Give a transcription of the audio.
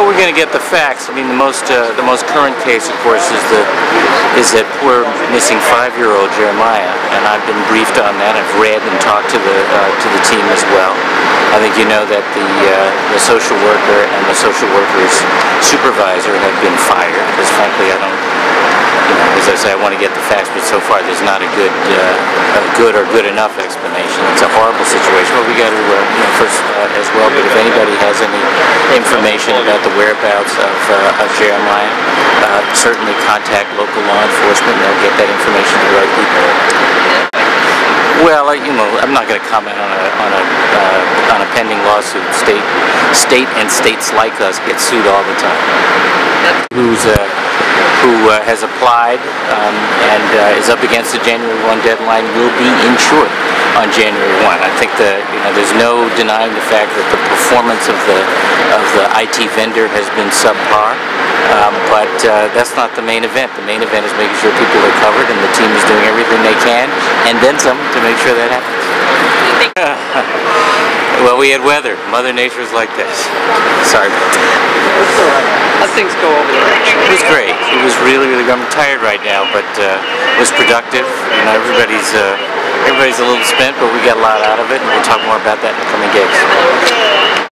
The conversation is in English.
we're going to get the facts. I mean, the most current case, of course, is that poor missing 5-year-old Jeremiah, and I've been briefed on that. I've read and talked to the team as well. I think you know that the social worker and the social worker's supervisor have been fired, because frankly, I don't. As I say, I want to get the facts, but so far there's not a good or good enough explanation. It's a horrible situation, but we got to first as well. But if anybody has any information about the whereabouts of Jeremiah, certainly contact local law enforcement. They'll get that information to the right people. Well, I'm not going to comment on a pending lawsuit. State and states like us get sued all the time. Who has applied and is up against the January 1 deadline will be insured on January 1. I think there's no denying the fact that the performance of the IT vendor has been subpar, but that's not the main event. The main event is making sure people are covered, and the team is doing everything they can, and then some, to make sure that happens. Well, we had weather. Mother Nature is like this. Sorry about that. How'd things go over there? It was great. It was really, really good. I'm tired right now, but it was productive. Everybody's a little spent, but we got a lot out of it, and we'll talk more about that in the coming gigs.